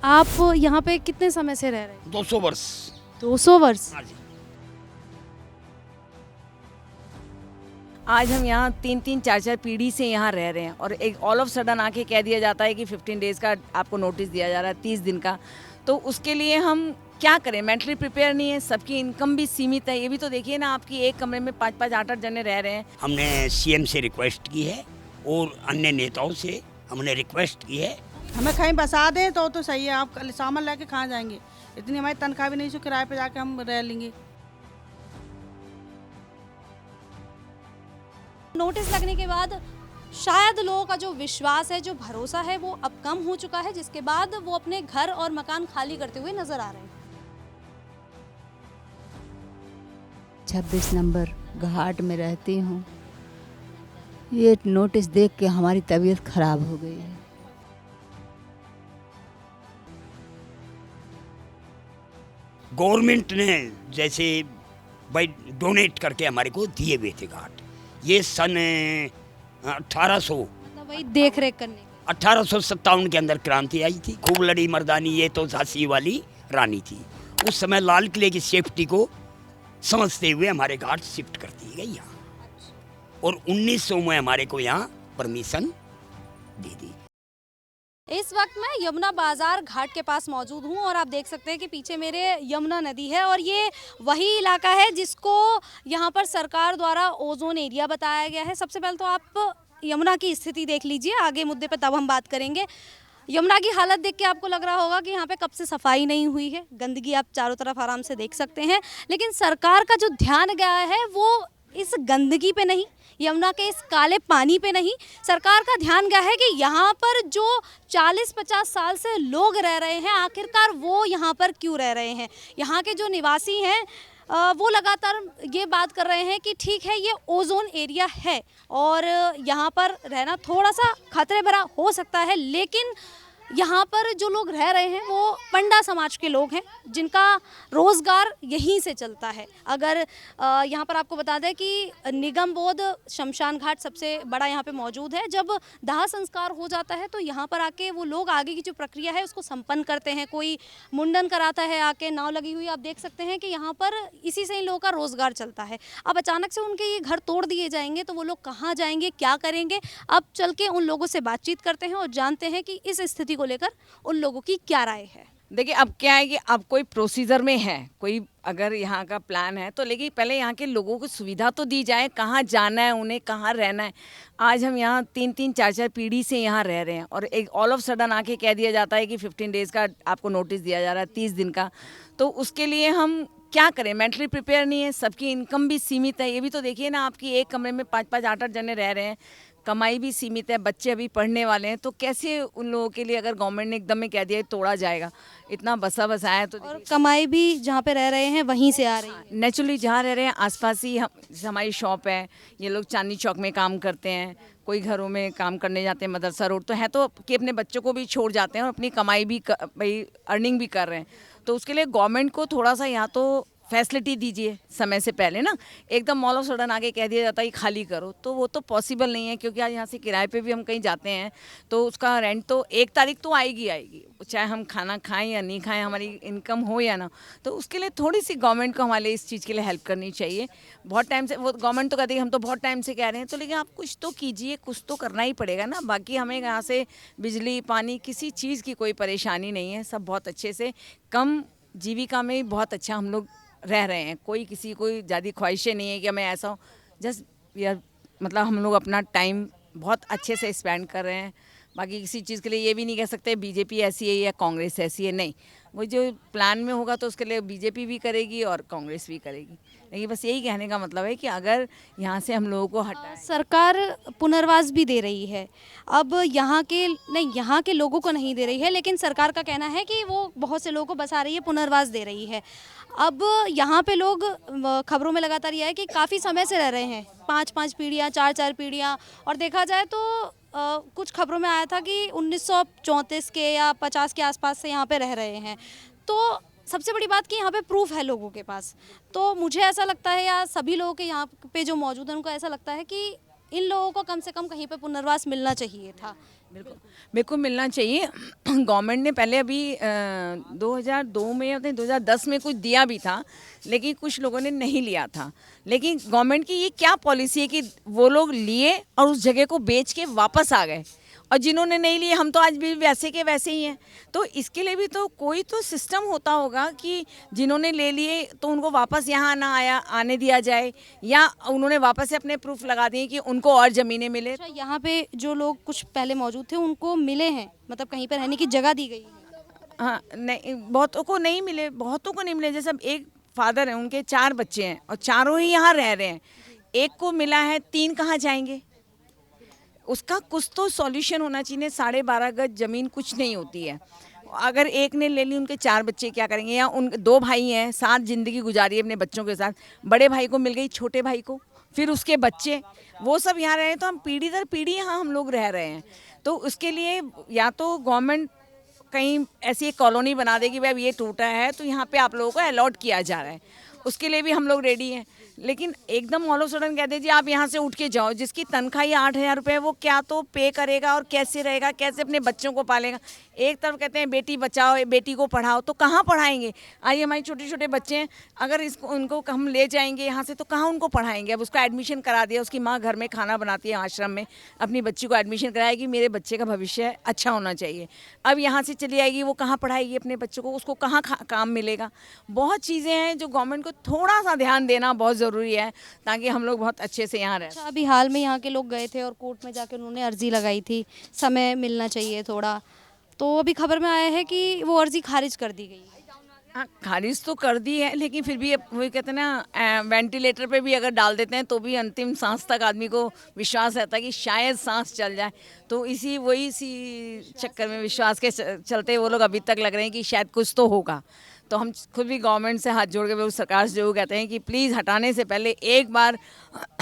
आप यहाँ पे कितने समय से रह रहे हैं? 200 वर्ष। 200 वर्ष। हाँ जी। आज हम यहाँ 3-3 4-4 पीढ़ी से यहाँ रह रहे हैं और एक ऑल ऑफ सडन आके कह दिया जाता है कि 15 डेज़ का आपको नोटिस दिया जा रहा है, 30 दिन का। तो उसके लिए हम क्या करें, मेंटली प्रिपेयर नहीं है, सबकी इनकम भी सीमित है। ये भी तो देखिए ना, आपकी एक कमरे में 5-5 8-8 जने रह रहे हैं। हमने सीएम से रिक्वेस्ट की है और अन्य नेताओं से हमने रिक्वेस्ट की है। हमें कहीं बसा दें तो सही है। आप कल सामान लेके कहाँ जाएंगे? इतनी हमारी तनख्वाह भी नहीं, जो किराए पे जाके हम रह लेंगे। नोटिस लगने के बाद शायद लोगों का जो विश्वास है, जो भरोसा है, वो अब कम हो चुका है, जिसके बाद वो अपने घर और मकान खाली करते हुए नजर आ रहे हैं। 26 नंबर घाट में रहती हूँ। ये नोटिस देख के हमारी तबीयत खराब हो गई है। गवर्नमेंट ने जैसे भाई डोनेट करके हमारे को दिए हुए थे घाट। ये सन 1800 मतलब वही देख रेख करने की। 1857 के अंदर क्रांति आई थी। खूब लड़ी मर्दानी ये तो झांसी वाली रानी थी। उस समय लाल किले की सेफ्टी को समझते हुए हमारे घाट शिफ्ट कर दी गई यहाँ, और 1900 में हमारे को यहाँ परमिशन दे दी। इस वक्त मैं यमुना बाजार घाट के पास मौजूद हूँ और आप देख सकते हैं कि पीछे मेरे यमुना नदी है और ये वही इलाका है जिसको यहाँ पर सरकार द्वारा ओजोन एरिया बताया गया है। सबसे पहले तो आप यमुना की स्थिति देख लीजिए, आगे मुद्दे पे तब हम बात करेंगे। यमुना की हालत देख के आपको लग रहा होगा कि यहाँ पे कब से सफाई नहीं हुई है, गंदगी आप चारों तरफ आराम से देख सकते हैं। लेकिन सरकार का जो ध्यान गया है वो इस गंदगी पे नहीं, यमुना के इस काले पानी पे नहीं, सरकार का ध्यान गया है कि यहाँ पर जो 40-50 साल से लोग रह रहे हैं, आखिरकार वो यहाँ पर क्यों रह रहे हैं। यहाँ के जो निवासी हैं वो लगातार ये बात कर रहे हैं कि ठीक है, ये ओजोन एरिया है और यहाँ पर रहना थोड़ा सा खतरे भरा हो सकता है, लेकिन यहाँ पर जो लोग रह रहे हैं वो पंडा समाज के लोग हैं जिनका रोज़गार यहीं से चलता है। अगर यहाँ पर आपको बता दें कि निगम बोध शमशान घाट सबसे बड़ा यहाँ पे मौजूद है। जब दाह संस्कार हो जाता है तो यहाँ पर आके वो लोग आगे की जो प्रक्रिया है उसको संपन्न करते हैं। कोई मुंडन कराता है, आके नाव लगी हुई आप देख सकते हैं कि यहाँ पर इसी से इन लोगों का रोज़गार चलता है। अब अचानक से उनके ये घर तोड़ दिए जाएंगे तो वो लोग कहाँ जाएंगे, क्या करेंगे? अब चल के उन लोगों से बातचीत करते हैं और जानते हैं कि इस स्थिति को लेकर उन लोगों की क्या राय है। देखिए, अब क्या है कि अब कोई प्रोसीजर में है, कोई अगर यहाँ का प्लान है तो लेकिन पहले यहाँ के लोगों को सुविधा तो दी जाए, कहाँ जाना है उन्हें, कहाँ रहना है। आज हम यहाँ 3-3 4-4 पीढ़ी से यहाँ रह रहे हैं और एक ऑल ऑफ सडन आके कह दिया जाता है कि 15 डेज़ का आपको नोटिस दिया जा रहा है, 30 दिन का। तो उसके लिए हम क्या करें, मेंटली प्रिपेयर नहीं है, सबकी इनकम भी सीमित है। ये भी तो देखिए ना, आपकी एक कमरे में 5-5 8-8 जने रह रहे हैं, कमाई भी सीमित है, बच्चे अभी पढ़ने वाले हैं। तो कैसे उन लोगों के लिए, अगर गवर्नमेंट ने एकदम में कह दिया तोड़ा जाएगा, इतना बसा बसाया है तो और कमाई भी जहाँ पे रह रहे हैं वहीं से आ रही है। नेचुरली जहाँ रह रहे हैं आसपास ही जैसे हमारी शॉप है, ये लोग चांदनी चौक में काम करते हैं, कोई घरों में काम करने जाते हैं, मदरसा रोड तो है, तो कि अपने बच्चों को भी छोड़ जाते हैं और अपनी कमाई भी भाई अर्निंग भी कर रहे हैं। तो उसके लिए गवर्नमेंट को थोड़ा सा यहाँ तो फैसिलिटी दीजिए समय से पहले ना। एकदम ऑल ऑफ सडन आगे कह दिया जाता है कि खाली करो, तो वो तो पॉसिबल नहीं है। क्योंकि आज यहाँ से किराए पे भी हम कहीं जाते हैं तो उसका रेंट तो 1 तारीख तो आएगी, चाहे हम खाना खाएं या नहीं खाएं, हमारी इनकम हो या ना। तो उसके लिए थोड़ी सी गवर्नमेंट को हमारे लिए इस चीज़ के लिए हेल्प करनी चाहिए। बहुत टाइम से वो गवर्नमेंट तो कहती है हम तो बहुत टाइम से कह रहे हैं, तो लेकिन आप कुछ तो कीजिए, कुछ तो करना ही पड़ेगा ना। बाकी हमें यहाँ से बिजली पानी किसी चीज़ की कोई परेशानी नहीं है, सब बहुत अच्छे से, कम जीविका में बहुत अच्छा हम लोग रह रहे हैं। कोई किसी कोई ज़्यादा ख्वाहिशें नहीं है कि हमें ऐसा हो, जस्ट यार मतलब हम लोग अपना टाइम बहुत अच्छे से स्पेंड कर रहे हैं। बाकी किसी चीज़ के लिए ये भी नहीं कह सकते बीजेपी ऐसी है या कांग्रेस ऐसी है, नहीं। वो जो प्लान में होगा तो उसके लिए बीजेपी भी करेगी और कांग्रेस भी करेगी। लेकिन बस यही कहने का मतलब है कि अगर यहाँ से हम लोगों को हटाएं। सरकार पुनर्वास भी दे रही है, अब यहाँ के लोगों को नहीं दे रही है, लेकिन सरकार का कहना है कि वो बहुत से लोगों को बसा रही है, पुनर्वास दे रही है। अब यहाँ पे लोग, खबरों में लगातार यह है कि काफ़ी समय से रह रहे हैं, 5-5 पीढ़ियाँ, 4-4 पीढ़ियाँ, और देखा जाए तो कुछ खबरों में आया था कि 1934 के या 50 के आसपास से यहाँ पे रह रहे हैं। तो सबसे बड़ी बात कि यहाँ पे प्रूफ है लोगों के पास। तो मुझे ऐसा लगता है, या सभी लोगों के यहाँ पे जो मौजूद हैं उनको ऐसा लगता है कि इन लोगों को कम से कम कहीं पे पुनर्वास मिलना चाहिए था। बिल्कुल मिलना चाहिए। गवर्नमेंट ने पहले अभी 2002 में या 2010 में कुछ दिया भी था, लेकिन कुछ लोगों ने नहीं लिया था। लेकिन गवर्नमेंट की ये क्या पॉलिसी है कि वो लोग लिए और उस जगह को बेच के वापस आ गए, और जिन्होंने नहीं लिए हम तो आज भी वैसे के वैसे ही हैं। तो इसके लिए भी तो कोई तो सिस्टम होता होगा कि जिन्होंने ले लिए तो उनको वापस यहाँ ना आने दिया जाए, या उन्होंने वापस से अपने प्रूफ लगा दिए कि उनको और ज़मीनें मिले। अच्छा, यहाँ पे जो लोग कुछ पहले मौजूद थे उनको मिले हैं, मतलब कहीं पर रहने की जगह दी गई है? हाँ, नहीं, बहुतों को नहीं मिले, बहुतों को नहीं मिले। जैसे अब एक फादर हैं, उनके 4 बच्चे हैं और चारों ही यहाँ रह रहे हैं, एक को मिला है, 3 कहाँ जाएंगे? उसका कुछ तो सॉल्यूशन होना चाहिए। 12.5 गज ज़मीन कुछ नहीं होती है। अगर एक ने ले ली, उनके 4 बच्चे क्या करेंगे? या उन 2 भाई हैं, साथ ज़िंदगी गुजारी है अपने बच्चों के साथ, बड़े भाई को मिल गई, छोटे भाई को, फिर उसके बच्चे, वो सब यहाँ रहे, तो हम पीढ़ी दर पीढ़ी यहाँ हम लोग रह रहे हैं। तो उसके लिए या तो गवर्नमेंट कहीं ऐसी एक कॉलोनी बना देगी, भाई अब ये टूटा है तो यहाँ पे आप लोगों को अलॉट किया जा रहा है, उसके लिए भी हम लोग रेडी हैं। लेकिन एकदम ऑल ऑफ सडन कह दीजिए आप यहाँ से उठ के जाओ, जिसकी तनख्वाह ही 8,000 रुपये, वो क्या तो पे करेगा और कैसे रहेगा, कैसे अपने बच्चों को पालेगा? एक तरफ कहते हैं बेटी बचाओ, बेटी को पढ़ाओ, तो कहाँ पढ़ाएंगे? आइए, हमारे छोटे छोटे बच्चे हैं, अगर इसको उनको हम ले जाएंगे यहाँ से तो कहाँ उनको पढ़ाएंगे? अब उसका एडमिशन करा दिया, उसकी माँ घर में खाना बनाती है, आश्रम में अपनी बच्ची को एडमिशन कराएगी, मेरे बच्चे का भविष्य अच्छा होना चाहिए। अब यहाँ से चली आएगी, वो कहाँ पढ़ाएगी अपने बच्चों को? उसको कहाँ काम मिलेगा? बहुत चीज़ें हैं जो गवर्नमेंट को थोड़ा सा ध्यान देना बहुत ज़रूरी है, ताकि हम लोग बहुत अच्छे से यहाँ रहें। अच्छा, अभी हाल में यहाँ के लोग गए थे और कोर्ट में जाकर उन्होंने अर्जी लगाई थी, समय मिलना चाहिए थोड़ा, तो अभी खबर में आया है कि वो अर्जी खारिज कर दी गई है। हाँ, खारिज तो कर दी है, लेकिन फिर भी वही कहते हैं ना, वेंटिलेटर पे भी अगर डाल देते हैं तो भी अंतिम सांस तक आदमी को विश्वास रहता है कि शायद सांस चल जाए। तो इसी चक्कर में विश्वास के चलते वो लोग अभी तक लग रहे हैं कि शायद कुछ तो होगा। तो हम खुद भी गवर्नमेंट से हाथ जोड़ के सरकार से जो कहते हैं कि प्लीज़ हटाने से पहले एक बार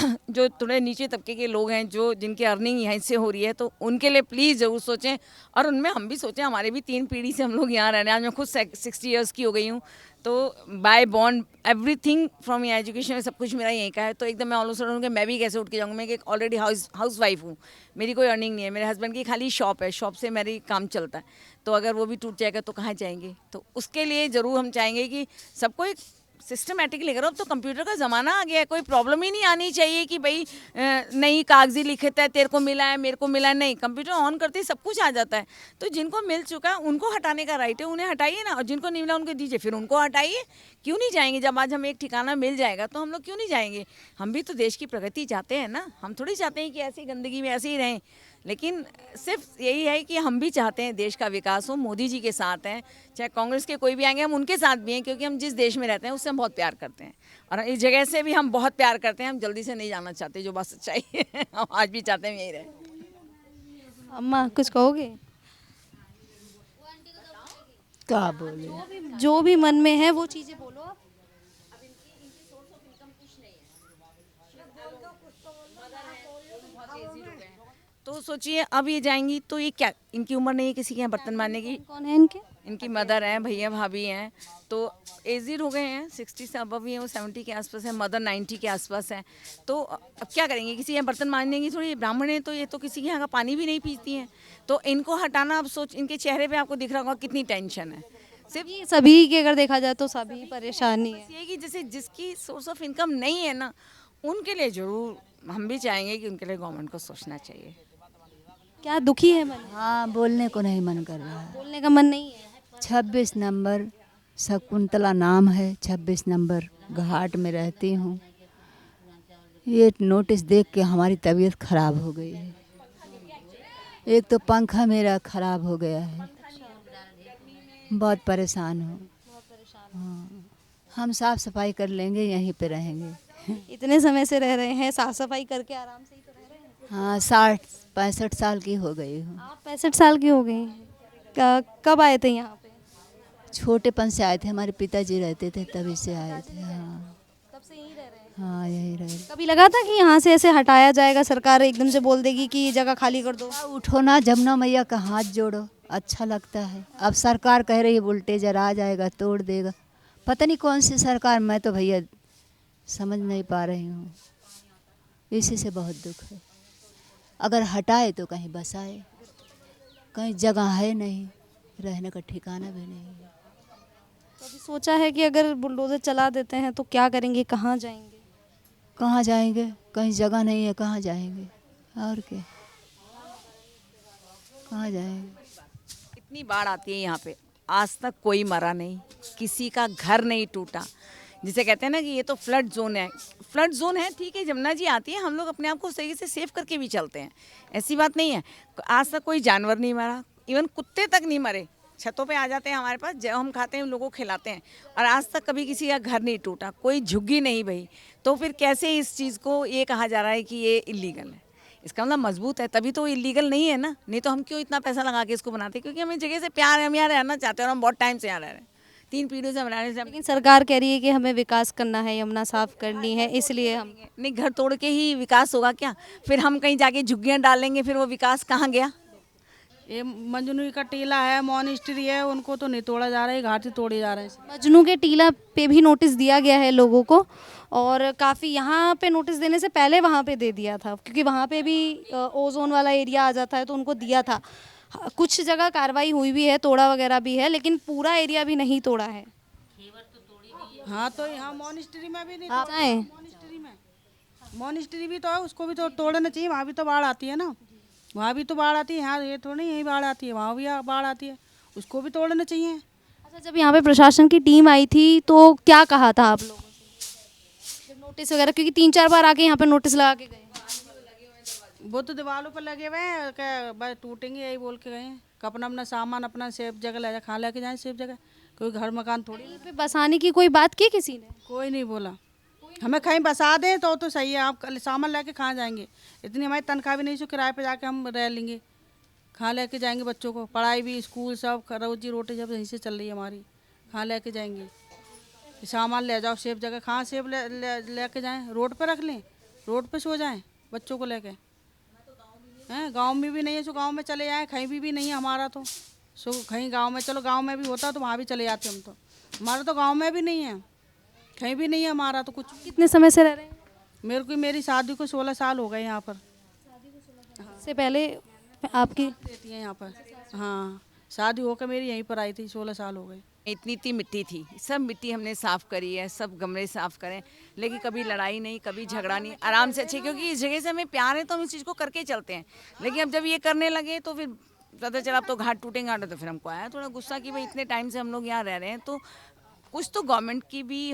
जो थोड़े नीचे तबके के लोग हैं, जो जिनकी अर्निंग यहीं से हो रही है, तो उनके लिए प्लीज़ ज़रूर सोचें, और उनमें हम भी सोचें। हमारे भी 3 पीढ़ी से हम लोग यहाँ रहने, आज मैं खुद 60 ईयर्स की हो गई हूँ, तो बाय बॉर्न एवरीथिंग फ्रॉम ये एजुकेशन सब कुछ मेरा यहीं का है। तो एकदम मैं ऑल ऑफ सडन कि मैं भी कैसे उठ के जाऊँगी? मैं एक ऑलरेडी हाउस वाइफ हूँ, मेरी कोई अर्निंग नहीं है, मेरे हस्बैंड की खाली शॉप है, शॉप से मेरी काम चलता है, तो अगर वो भी टूट जाएगा तो कहाँ जाएंगे? तो उसके लिए ज़रूर हम चाहेंगे कि सबको एक सिस्टमेटिकली करो। अब तो कंप्यूटर का ज़माना आ गया है, कोई प्रॉब्लम ही नहीं आनी चाहिए कि भाई नहीं कागजी लिखता है, तेरे को मिला है, मेरे को मिला है, नहीं, कंप्यूटर ऑन करते ही सब कुछ आ जाता है। तो जिनको मिल चुका है उनको हटाने का राइट है, उन्हें हटाइए ना, और जिनको नहीं मिला उनको दीजिए, फिर उनको हटाइए। क्यों नहीं जाएंगे? जब आज हमें एक ठिकाना मिल जाएगा तो हम लोग क्यों नहीं जाएंगे? हम भी तो देश की प्रगति चाहते हैं ना, हम थोड़ी चाहते हैं कि ऐसी गंदगी में ऐसे ही रहें। लेकिन सिर्फ यही है कि हम भी चाहते हैं देश का विकास हो, मोदी जी के साथ हैं, चाहे कांग्रेस के कोई भी आएंगे हम उनके साथ भी हैं, क्योंकि हम जिस देश में रहते हैं उससे हम बहुत प्यार करते हैं, और इस जगह से भी हम बहुत प्यार करते हैं। हम जल्दी से नहीं जाना चाहते, जो बात सच्चाई है। हम आज भी चाहते हैं यही रहे। अम्मा कुछ कहोगे? क्या बोले? जो भी मन में है वो चीज़ें बोलो आप। तो सोचिए, अब ये जाएंगी तो ये क्या, इनकी उम्र नहीं है किसी के यहाँ बर्तन मारने की। कौन है इनके? इनकी मदर हैं, भैया भाभी हैं, तो एजिड हो गए हैं, 60 से अबव ही हैं, वो 70 के आसपास है, मदर 90 के आसपास है। तो अब क्या करेंगे? किसी यहाँ बर्तन मारने की थोड़ी, ब्राह्मण है तो ये तो किसी के यहाँ का पानी भी नहीं पीती हैं, तो इनको हटाना। अब सोच, इनके चेहरे पे आपको दिख रहा होगा कितनी टेंशन है। सिर्फ ये सभी के अगर देखा जाए तो सभी परेशानी है। ये कि जैसे जिसकी सोर्स ऑफ इनकम नहीं है ना, उनके लिए ज़रूर हम भी चाहेंगे कि उनके लिए गवर्नमेंट को सोचना चाहिए। क्या दुखी है मन? हाँ, बोलने को नहीं मन कर रहा है। बोलने का मन नहीं है। 26 नंबर शकुंतला नाम है, 26 नंबर घाट में रहती हूँ। ये नोटिस देख के हमारी तबीयत खराब हो गई है। एक तो पंखा मेरा खराब हो गया है, बहुत परेशान हूँ। हाँ, हम साफ सफाई कर लेंगे, यहीं पे रहेंगे। इतने समय से रह रहे हैं, साफ सफाई करके आराम से ही तो रह रहे हैं। हाँ, 60-65 साल की हो गई हूँ। आप 65 साल की हो गई हैं। कब आए थे यहाँ पे? छोटेपन से आए थे, हमारे पिताजी रहते थे तभी से आए थे। हाँ, तब से यहीं रह रहे हैं। हाँ, यही रहे। कभी लगा था कि यहाँ से ऐसे हटाया जाएगा, सरकार एकदम से बोल देगी कि ये जगह खाली कर दो? उठो ना, जमुना मैया का हाथ जोड़ो, अच्छा लगता है। अब सरकार कह रही है बुलडोजर आ जाएगा, तोड़ देगा। पता नहीं कौन सी सरकार, मैं तो भैया समझ नहीं पा रही हूँ। इसी से बहुत दुख है। अगर हटाए तो कहीं बसाए। कहीं जगह है नहीं, रहने का ठिकाना भी नहीं है। तो अभी सोचा है कि अगर बुलडोज़र चला देते हैं तो क्या करेंगे, कहाँ जाएंगे? कहाँ जाएंगे, कहीं जगह नहीं है, कहाँ जाएंगे और क्या, कहाँ जाएंगे। इतनी बाढ़ आती है यहाँ पे, आज तक कोई मरा नहीं, किसी का घर नहीं टूटा। जिसे कहते हैं ना कि ये तो फ्लड जोन है, फ्लड जोन है ठीक है, जमुना जी आती है, हम लोग अपने आप को सही से सेव करके भी चलते हैं, ऐसी बात नहीं है। आज तक कोई जानवर नहीं मरा, इवन कुत्ते तक नहीं मरे, छतों पे आ जाते हैं हमारे पास, जब हम खाते हैं उन लोगों को खिलाते हैं, और आज तक कभी किसी का घर नहीं टूटा, कोई झुग्गी नहीं बही। तो फिर कैसे इस चीज़ को ये कहा जा रहा है कि ये इलीगल है? इसका मतलब मजबूत है, तभी तो इलीगल नहीं है ना, नहीं तो हम क्यों इतना पैसा लगा के इसको बनाते? क्योंकि हमें जगह से प्यार है, हम यहाँ रहना चाहते हैं और हम बहुत टाइम से यहाँ रह रहे हैं, 3 पीढ़ियों से हम रह रहे हैं। लेकिन सरकार कह रही है कि हमें विकास करना है, यमुना साफ करनी है, इसलिए हम नहीं, घर तोड़ के ही विकास होगा क्या? फिर हम कहीं जाके झुग्गियाँ डालेंगे, फिर वो विकास कहाँ गया? ये मंजनू का टीला है, मॉनेस्ट्री है, उनको तो नहीं तोड़ा जा रहा है, घाट ही तोड़े जा रहे हैं। मजनू के टीला पे भी नोटिस दिया गया है लोगों को, और काफ़ी यहाँ पे नोटिस देने से पहले वहाँ पे दे दिया था, क्योंकि वहाँ पे भी ओजोन वाला एरिया आ जाता है, तो उनको दिया था। कुछ जगह कार्रवाई हुई भी है, तोड़ा वगैरह भी है, लेकिन पूरा एरिया भी नहीं तोड़ा है। हाँ, तो यहाँ मॉनेस्ट्री में भी नहीं आप तोड़ा। जाएं? मॉनेस्ट्री भी तो है, उसको भी तो तोड़ना चाहिए, वहाँ भी तो बाढ़ आती है ना, वहाँ भी तो बाढ़ आती है, यहाँ ये थोड़ी यही बाढ़ आती है, वहाँ भी बाढ़ आती है, उसको भी तोड़ना चाहिए। अच्छा, जब यहाँ पे प्रशासन की टीम आई थी तो क्या कहा था आप लोगों से, जब नोटिस वगैरह, क्योंकि 3-4 बार आके यहाँ पे नोटिस लगा के गए? वो तो दीवारों पर लगे हुए हैं, क्या बस टूटेंगे यही बोल के गए हैं, कि अपना अपना सामान अपना सेफ जगह ले जा, खा लेके जाए सेफ जगह, कोई घर मकान थोड़ी। यहाँ पे बसाने की कोई बात की किसी ने? कोई नहीं बोला, हमें कहीं बसा दें तो सही है, आप कल सामान लेके कहाँ जाएंगे, इतनी हमारी तनख्वाह भी नहीं, सो किराए पे जाके हम रह लेंगे, कहाँ लेके जाएंगे बच्चों को, पढ़ाई भी स्कूल सब रोजी रोटी जब यहीं से चल रही है हमारी, कहाँ लेके जाएंगे? सामान ले जाओ सेफ जगह, कहाँ सेफ लेके जाएं, रोड पे रख लें, रोड पे सो जाएं बच्चों को लेके हैं? गांव में भी नहीं है, सो गांव में चले जाएं, कहीं भी नहीं है हमारा, तो सो कहीं गांव में, चलो गांव में भी होता तो वहाँ भी चले जाते हम, तो हमारा तो गांव में भी नहीं है, कहीं भी नहीं है हमारा तो कुछ। कितने समय से रह रहे हैं? मेरी शादी को 16 साल हो गए यहाँ पर। से पहले आपकी रहती है यहाँ पर, हाँ, शादी होकर मेरी यहीं पर आई थी, 16 साल हो गए। इतनी इतनी मिट्टी थी, सब मिट्टी हमने साफ़ करी है, सब गमले साफ़ करें, लेकिन कभी लड़ाई नहीं, कभी झगड़ा नहीं, आराम से अच्छे, क्योंकि इस जगह से हमें प्यार है तो हम इस चीज़ को करके चलते हैं। लेकिन अब जब ये करने लगे तो फिर पता चला अब तो घाट टूटेंगे, तो फिर हमको आया थोड़ा गुस्सा कि भाई इतने टाइम से हम लोग यहाँ रह रहे हैं, तो कुछ तो गवर्नमेंट की भी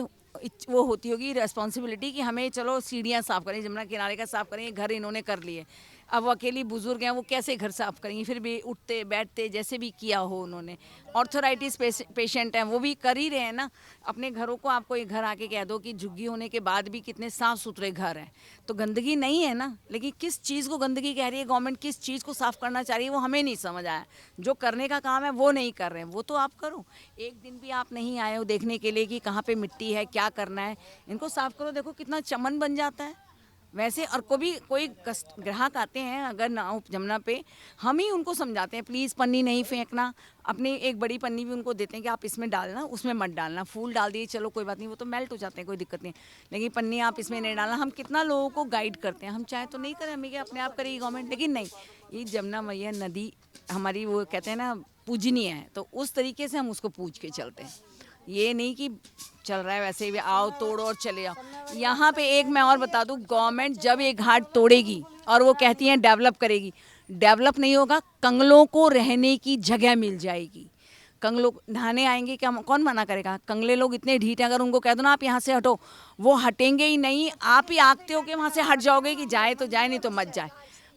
वो होती होगी रिस्पॉन्सिबिलिटी कि हमें चलो सीढ़ियाँ साफ़ करें, जमुना किनारे का साफ़ करें, घर इन्होंने कर लिए, अब वो अकेली बुजुर्ग हैं, वो कैसे घर साफ़ करेंगी? फिर भी उठते बैठते जैसे भी किया हो उन्होंने, ऑर्थराइटिस पेशेंट हैं वो भी कर ही रहे हैं ना। अपने घरों को आपको एक घर आके कह दो कि झुग्गी होने के बाद भी कितने साफ़ सुथरे घर हैं, तो गंदगी नहीं है ना। लेकिन किस चीज़ को गंदगी कह रही है गवर्नमेंट, किस चीज़ को साफ़ करना चाह रही है वो हमें नहीं समझ आया। जो करने का काम है वो नहीं कर रहे हैं, वो तो आप करो। एक दिन भी आप नहीं आए हो देखने के लिए कि कहाँ पे मिट्टी है, क्या करना है, इनको साफ़ करो, देखो कितना चमन बन जाता है। वैसे और कोई ग्राहक आते हैं अगर नाव जमुना पे, हम ही उनको समझाते हैं प्लीज़ पन्नी नहीं फेंकना, अपनी एक बड़ी पन्नी भी उनको देते हैं कि आप इसमें डालना, उसमें मत डालना। फूल डाल दिए चलो कोई बात नहीं, वो तो मेल्ट हो जाते हैं, कोई दिक्कत नहीं, लेकिन पन्नी आप इसमें नहीं डालना। हम कितना लोगों को गाइड करते हैं, हम चाहे तो नहीं करें, हमें क्या अपने आप करेगी गवर्नमेंट, लेकिन नहीं, ये जमुना मैया नदी हमारी वो कहते हैं ना पूजनीय है, तो उस तरीके से हम उसको पूज के चलते हैं। ये नहीं कि चल रहा है वैसे ही आओ तोड़ो और चले जाओ। यहाँ पे एक मैं और बता दूँ, गवर्नमेंट जब एक घाट तोड़ेगी और वो कहती हैं डेवलप करेगी, डेवलप नहीं होगा, कंगलों को रहने की जगह मिल जाएगी। कंगलों नहाने आएंगे क्या, कौन मना करेगा? कंगले लोग इतने ढीठ हैं, अगर उनको कह दो ना आप यहाँ से हटो, वो हटेंगे ही नहीं। आप ही आगते हो कि वहाँ से हट जाओगे कि जाए तो जाए नहीं तो मत जाए,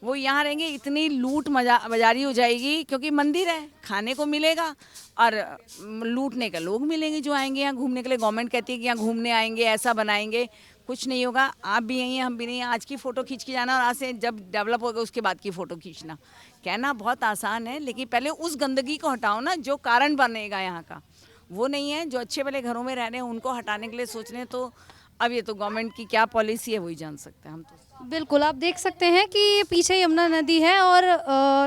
वो यहाँ रहेंगे। इतनी लूट बाजारी हो जाएगी, क्योंकि मंदिर है, खाने को मिलेगा और लूटने के लोग मिलेंगे जो आएंगे यहाँ घूमने के लिए। गवर्नमेंट कहती है कि यहाँ घूमने आएंगे, ऐसा बनाएंगे, कुछ नहीं होगा। आप भी यहीं हम भी नहीं, आज की फ़ोटो खींच के जाना और आज से जब डेवलप होगा उसके बाद की फ़ोटो खींचना। कहना बहुत आसान है, लेकिन पहले उस गंदगी को हटाओ ना, जो कारण बनेगा यहाँ का वो नहीं है। जो अच्छे भले घरों में रह रहे हैं उनको हटाने के लिए सोच रहे हैं, तो अब ये तो गवर्नमेंट की क्या पॉलिसी है वही जान सकते हैं हम तो। बिल्कुल, आप देख सकते हैं कि पीछे यमुना नदी है और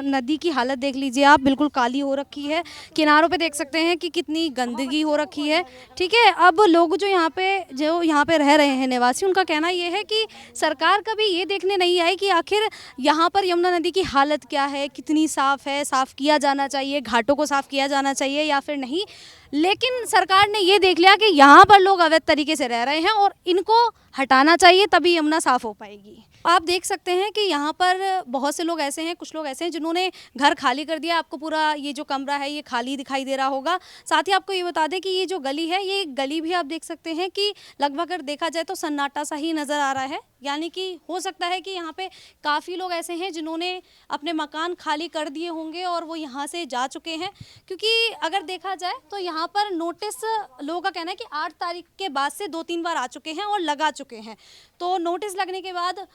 नदी की हालत देख लीजिए आप, बिल्कुल काली हो रखी है। किनारों पे देख सकते हैं कि कितनी गंदगी हो रखी है, ठीक है। अब लोग जो यहाँ पे रह रहे हैं निवासी, उनका कहना ये है कि सरकार कभी ये देखने नहीं आई कि आखिर यहाँ पर यमुना नदी की हालत क्या है, कितनी साफ़ है, साफ़ किया जाना चाहिए, घाटों को साफ़ किया जाना चाहिए या फिर नहीं। लेकिन सरकार ने ये देख लिया कि यहाँ पर लोग अवैध तरीके से रह रहे हैं और इनको हटाना चाहिए, तभी यमुना साफ़ हो पाएगी। आप देख सकते हैं कि यहाँ पर बहुत से लोग ऐसे हैं, कुछ लोग ऐसे हैं जिन्होंने घर खाली कर दिया। आपको पूरा ये जो कमरा है ये खाली दिखाई दे रहा होगा। साथ ही आपको ये बता दें कि ये जो गली है, ये गली भी आप देख सकते हैं कि लगभग अगर देखा जाए तो सन्नाटा सा ही नज़र आ रहा है। यानी कि हो सकता है कि यहाँ पे काफ़ी लोग ऐसे हैं जिन्होंने अपने मकान खाली कर दिए होंगे और वो यहाँ से जा चुके हैं, क्योंकि अगर देखा जाए तो यहाँ पर नोटिस, लोगों का कहना है कि 8 तारीख के बाद से 2-3 बार आ चुके हैं और लगा चुके हैं। तो नोटिस लगने के बाद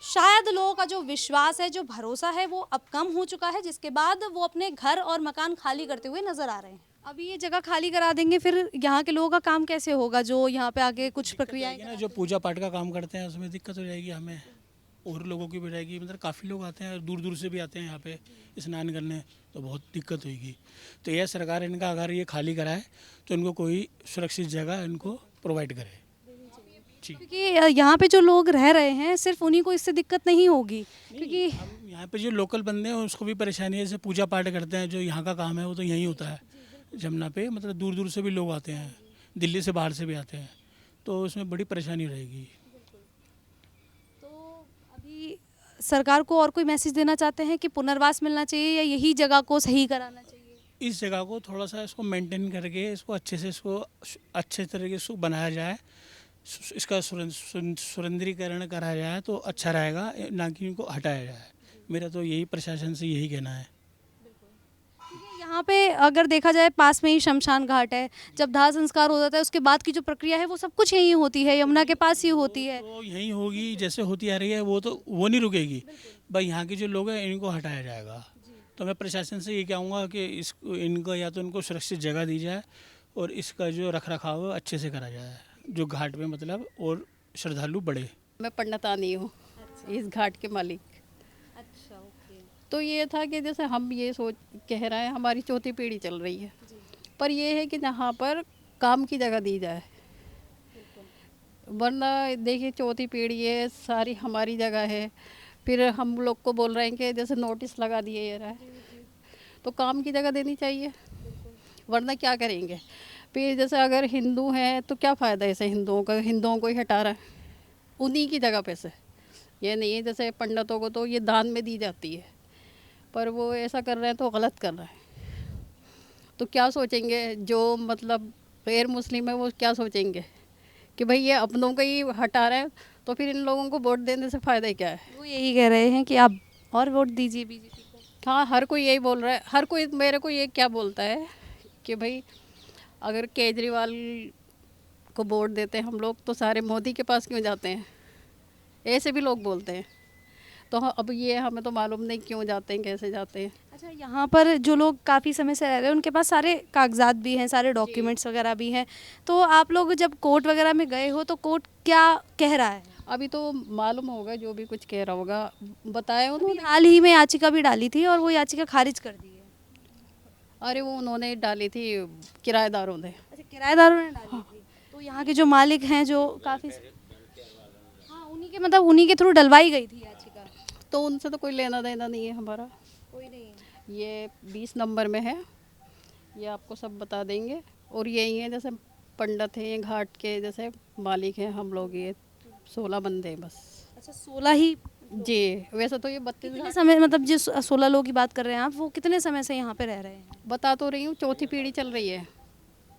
शायद लोगों का जो विश्वास है, जो भरोसा है, वो अब कम हो चुका है, जिसके बाद वो अपने घर और मकान खाली करते हुए नज़र आ रहे हैं। अभी ये जगह खाली करा देंगे, फिर यहाँ के लोगों का काम कैसे होगा, जो यहाँ पे आके कुछ प्रक्रियाएं ना जो पूजा पाठ का काम करते हैं उसमें दिक्कत हो जाएगी हमें, और लोगों की भी रहेगी। मतलब काफ़ी लोग आते हैं, दूर दूर से भी आते हैं यहाँ पे स्नान करने, तो बहुत दिक्कत होगी। तो यह सरकार इनका अगर ये खाली कराए तो इनको कोई सुरक्षित जगह इनको प्रोवाइड करे। क्योंकि यहाँ पे जो लोग रह रहे हैं सिर्फ उन्हीं को इससे दिक्कत नहीं होगी, क्योंकि हम यहाँ पे जो लोकल बंदे हैं उसको भी परेशानी है। जैसे पूजा पाठ करते हैं, जो यहाँ का काम है वो तो यहीं होता है जमुना पे। मतलब दूर दूर से भी लोग आते हैं, दिल्ली से बाहर से भी आते हैं, तो उसमें बड़ी परेशानी रहेगी। तो अभी सरकार को और कोई मैसेज देना चाहते हैं कि पुनर्वास मिलना चाहिए या यही जगह को सही कराना चाहिए? इस जगह को थोड़ा सा इसको मेंटेन करके इसको अच्छे से अच्छे तरीके से बनाया जाए, इसका सुरंदरीकरण कराया जाए तो अच्छा रहेगा, ना कि इनको हटाया जाए। मेरा तो यही प्रशासन से यही कहना है। यहाँ पे अगर देखा जाए पास में ही शमशान घाट है, जब दाह संस्कार हो जाता है उसके बाद की जो प्रक्रिया है वो सब कुछ यहीं होती है, यमुना के पास ही होती है। तो यहीं होगी, जैसे होती आ रही है वो नहीं रुकेगी भाई। यहाँ के जो लोग हैं इनको हटाया जाएगा। तो मैं प्रशासन से ये कहूँगा कि इनको या तो इनको सुरक्षित जगह दी जाए और इसका जो रख रखाव है अच्छे से करा जाए, जो घाट में मतलब और श्रद्धालु बढ़े। मैं पंडितानी हूँ इस घाट के मालिक। अच्छा, ओके। तो ये था कि जैसे हम ये सोच कह रहे हैं, हमारी चौथी पीढ़ी चल रही है, पर ये है कि यहाँ पर काम की जगह दी जाए। वरना देखिए चौथी पीढ़ी है, सारी हमारी जगह है, फिर हम लोग को बोल रहे हैं कि जैसे नोटिस लगा दिए ये रहा है, तो काम की जगह देनी चाहिए, वरना क्या करेंगे। फिर जैसे अगर हिंदू हैं तो क्या फ़ायदा ऐसे हिंदुओं को ही हटा रहा है उन्हीं की जगह पे से। ये नहीं है जैसे पंडितों को तो ये दान में दी जाती है, पर वो ऐसा कर रहे हैं तो गलत कर रहे हैं। तो क्या सोचेंगे जो मतलब गैर मुस्लिम है, वो क्या सोचेंगे कि भाई ये अपनों को ही हटा रहे हैं, तो फिर इन लोगों को वोट देने से फ़ायदा क्या है। वो यही कह रहे हैं कि आप और वोट दीजिए बीजेपी को। हाँ, हर कोई यही बोल रहा है। हर कोई मेरे को ये क्या बोलता है कि भाई अगर केजरीवाल को वोट देते हैं हम लोग तो सारे मोदी के पास क्यों जाते हैं, ऐसे भी लोग बोलते हैं। तो अब ये हमें तो मालूम नहीं क्यों जाते हैं, कैसे जाते हैं। अच्छा, यहाँ पर जो लोग काफ़ी समय से रह रहे हैं उनके पास सारे कागजात भी हैं, सारे डॉक्यूमेंट्स वगैरह भी हैं, तो आप लोग जब कोर्ट वगैरह में गए हो तो कोर्ट क्या कह रहा है? अभी तो मालूम होगा, जो भी कुछ कह रहा होगा बताया अभी उन्होंने। हाल ही में याचिका भी डाली थी और वो याचिका खारिज कर दी है। अरे वो उन्होंने डाली थी किराएदारों ने। अच्छा, किराएदारों ने डाली थी। तो यहाँ के जो मालिक हैं जो काफ़ी, हाँ, उन्हीं के थ्रू डलवाई गई थी याचिका। तो उनसे तो कोई लेना देना नहीं है हमारा, कोई नहीं है। ये 20 नंबर में है, ये आपको सब बता देंगे। और यही है जैसे पंडित हैं, ये घाट के जैसे मालिक हैं हम लोग, ये 16 बंदे हैं बस। अच्छा, 16 ही? जी, वैसे तो ये 32 कितने समय, मतलब जिस 16 लोगों की बात कर रहे हैं आप, वो कितने समय से यहाँ पे रह रहे हैं? बता तो रही हूँ, चौथी पीढ़ी चल रही है।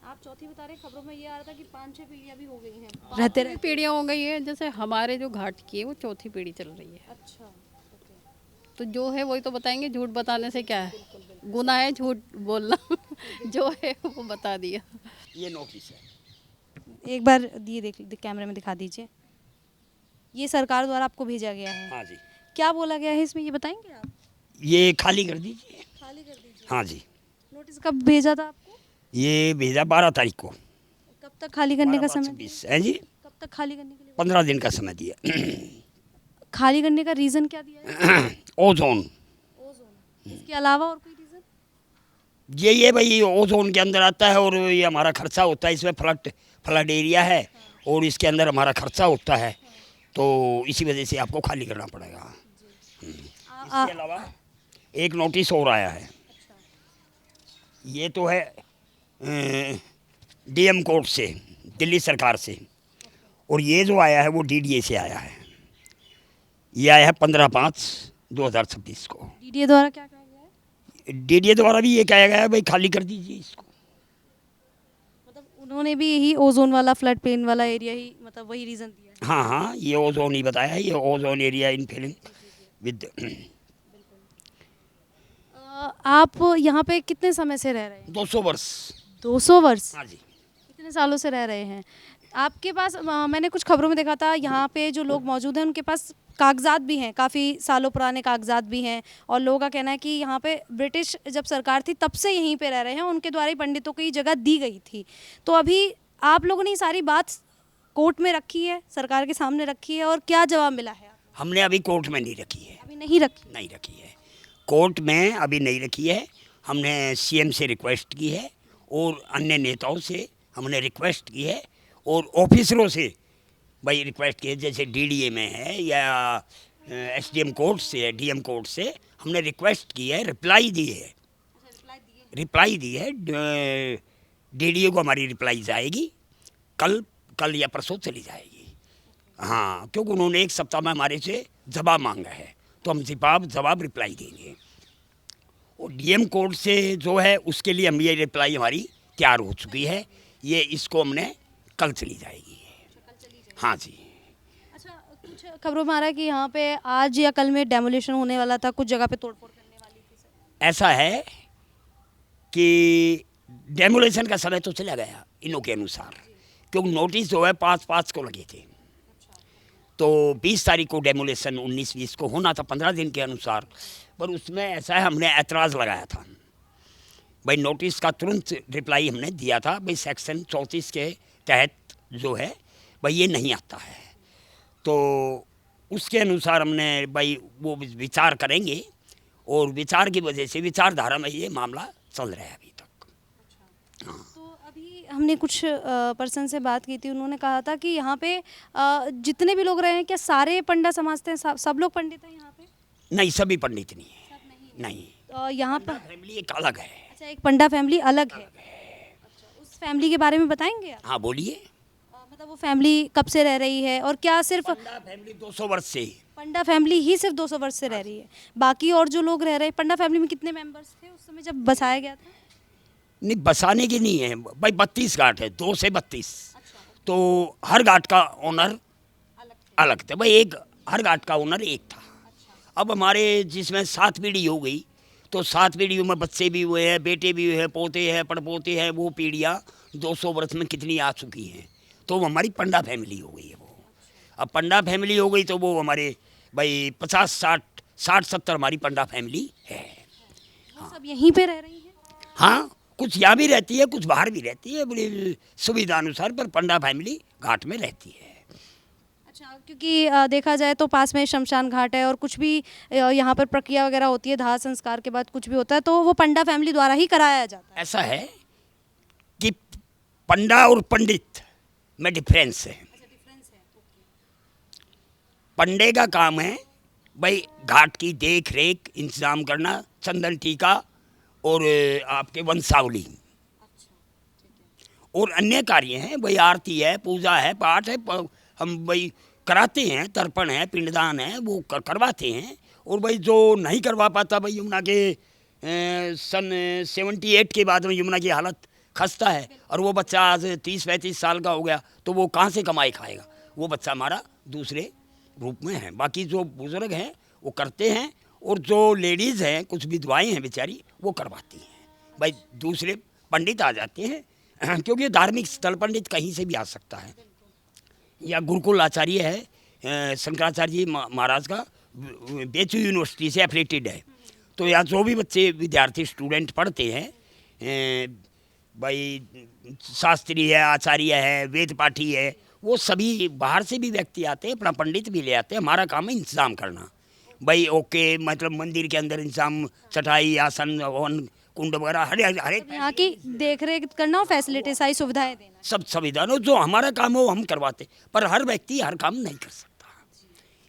आप चौथी बता रहे हैं, खबरों में ये आ रहा था कि 5-6 पीढ़ियाँ भी हो गई हैं रहते रहते। पीढ़ियाँ हो गई है, जैसे हमारे जो घाट की है वो चौथी पीढ़ी चल रही है। अच्छा, तो जो है वही तो बताएंगे, झूठ बताने से क्या है, गुनाह है झूठ बोलना। जो है वो बता दिया। ये नोटिस है। एक बार ये कैमरे में दिखा दीजिए। ये सरकार द्वारा आपको भेजा गया है, हाँ जी, क्या बोला गया है इसमें, ये बताएंगे आप? ये खाली कर दीजिए। खाली कर दीजिए। हाँ जी, नोटिस कब भेजा था आपको? ये भेजा 12 तारीख को। कब तक खाली करने का समय? 20 है जी, कब तक खाली करने के लिए? 15 दिन का समय दिया। खाली करने का रीज़न क्या दिया है? ओजोन, इसके अलावा और कोई रीज़न? ये भाई ओजोन के अंदर आता है और ये हमारा खर्चा होता है, इसमें फ्लड एरिया है और इसके अंदर हमारा खर्चा होता है, तो इसी वजह से आपको खाली करना पड़ेगा। इसके अलावा एक नोटिस और आया है, ये तो है डीएम कोर्ट से, दिल्ली सरकार से, और ये जो आया है वो डीडीए से आया है। ये आया है 15/5/2026 को। डीडीए द्वारा क्या कहा गया है? डीडीए द्वारा भी ये कहा गया है भाई खाली कर दीजिए इसको। मतलब उन्होंने भी यही ओजोन वाला फ्लड प्लेन वाला एरिया ही, मतलब वही रीज़न दिया है। हाँ हाँ, ये ओजोन ही बताया है, ये ozone area in filling with. आप यहाँ पे कितने समय से रह रहे हैं? 200 वर्ष। 200 वर्ष? हाँ जी। कितने सालों से रह रहे हैं आपके पास? मैंने कुछ खबरों में देखा था यहाँ पे जो लोग मौजूद हैं उनके पास कागजात भी हैं, काफ़ी सालों पुराने कागजात भी हैं, और लोगों का कहना है कि यहाँ पे ब्रिटिश जब सरकार थी तब से यहीं पे रह रहे हैं, उनके द्वारा ही पंडितों को ये जगह दी गई थी। तो अभी आप लोगों ने ये सारी बात कोर्ट में रखी है, सरकार के सामने रखी है, और क्या जवाब मिला है? हमने अभी कोर्ट में नहीं रखी है। अभी नहीं रखी? नहीं रखी है, कोर्ट में अभी नहीं रखी है। हमने सीएम से रिक्वेस्ट की है और अन्य नेताओं से हमने रिक्वेस्ट की है और ऑफिसरों से भाई रिक्वेस्ट की है, जैसे डीडीए में है या एसडीएम कोर्ट से है, डीएम कोर्ट से हमने रिक्वेस्ट की है, रिप्लाई दी है। रिप्लाई दी है, डीडीए को हमारी रिप्लाई जाएगी, कल या परसों चली जाएगी। हाँ, क्योंकि उन्होंने 1 सप्ताह में हमारे से जवाब मांगा है, तो हम जवाब रिप्लाई देंगे। और डीएम कोर्ट से जो है उसके लिए हम ये रिप्लाई हमारी तैयार हो चुकी है, ये इसको हमने कल चली जाएगी। हाँ जी। अच्छा, कुछ खबरों में आ रहा है कि यहाँ पे आज या कल में डेमोलिशन होने वाला था, कुछ जगह पे तोड़फोड़ करने वाली थी सर। ऐसा है कि डेमोलेशन का समय तो चला गया इनों के अनुसार, क्योंकि नोटिस जो है 5/5 को लगे थे, तो 20 तारीख को डेमोलेशन 19-20 को होना था 15 दिन के अनुसार। पर उसमें ऐसा है, हमने ऐतराज़ लगाया था भाई, नोटिस का तुरंत रिप्लाई हमने दिया था भाई, सेक्शन 34 के तहत जो है भाई ये नहीं आता है, तो उसके अनुसार हमने भाई वो विचार करेंगे, और विचार की वजह से विचारधारा में ये मामला चल रहा है अभी तक। हाँ। तो अभी हमने कुछ पर्सन से बात की थी, उन्होंने कहा था कि यहाँ पे जितने भी लोग रहे हैं, क्या सारे पंडा समझते हैं, सब लोग पंडित हैं यहाँ पे? नहीं, सभी पंडित नहीं है। नहीं, यहाँ पर फैमिली एक अलग है। अच्छा, एक पंडा फैमिली अलग है। अच्छा, उस फैमिली के बारे में बताएंगे आप? हाँ बोलिए। मतलब वो फैमिली कब से रह रही है, और क्या सिर्फ पंडा फैमिली 200 वर्ष से। पंडा फैमिली ही सिर्फ 200 वर्ष से रह रही है? बाकी और जो लोग रह रहे हैं, पंडा फैमिली में कितने मेंबर्स थे उस समय जब बसाया गया था? नहीं, बसाने की नहीं है भाई, 32 घाट है, 2 से 32। तो हर घाट का ओनर अलग थे भाई, एक हर घाट का ओनर एक था। अब हमारे जिसमें 7 पीढ़ी हो गई, तो 7 पीढ़ियों में बच्चे भी हुए हैं, बेटे भी हुए हैं, पोते हैं, पड़पोते हैं, वो पीढ़ियाँ 200 वर्ष में कितनी आ चुकी हैं, तो वो हमारी पंडा फैमिली हो गई है वो। अब पंडा फैमिली हो गई तो वो हमारे भाई 50-60-70 हमारी पंडा फैमिली है। वो सब यहीं पे रह रही हैं? हाँ, कुछ यहाँ भी रहती है, कुछ बाहर भी रहती है, बड़ी सुविधा अनुसार, पर पंडा फैमिली घाट में रहती है। अच्छा, क्योंकि देखा जाए तो पास में शमशान घाट है, और कुछ भी यहाँ पर प्रक्रिया वगैरह होती है, दाह संस्कार के बाद कुछ भी होता है तो वो पंडा फैमिली द्वारा ही कराया जाता है। ऐसा है कि पंडा और पंडित में डिफरेंस है। पंडे का काम है भाई घाट की देख रेख, इंतजाम करना, चंदन टीका और आपके वंशावली, और अन्य कार्य हैं भाई, आरती है, पूजा है, पाठ है, हम भाई कराते हैं, तर्पण है, पिंडदान है, वो करवाते हैं। और भाई जो नहीं करवा पाता भाई, यमुना के सन 78 के बाद में यमुना की हालत खस्ता है, और वो बच्चा आज 30-35 साल का हो गया, तो वो कहाँ से कमाई खाएगा? वो बच्चा हमारा दूसरे रूप में है। बाकी जो बुजुर्ग हैं वो करते हैं, और जो लेडीज़ हैं, कुछ विधवाएँ हैं बेचारी, वो करवाती हैं भाई। दूसरे पंडित आ जाते हैं, क्योंकि धार्मिक स्थल पंडित कहीं से भी आ सकता है। या गुरुकुल आचार्य है शंकराचार्य जी महाराज का, बेचू यूनिवर्सिटी से एफिलेटेड है, तो यहाँ जो भी बच्चे विद्यार्थी स्टूडेंट पढ़ते हैं भाई, शास्त्री है, आचार्य है, वेद पाठी है, वो सभी बाहर से भी व्यक्ति आते हैं, अपना पंडित भी ले आते हैं। हमारा काम है इंतज़ाम करना। भाई ओके, मतलब मंदिर के अंदर इंतज़ाम, चटाई, आसन, हवन कुंड वगैरह हर एक यहाँ की देख रेख करना और फैसिलिटी सारी सुविधाएं देना। सब संविधान जो हमारा काम है वो हम करवाते, पर हर व्यक्ति हर काम नहीं कर सकता।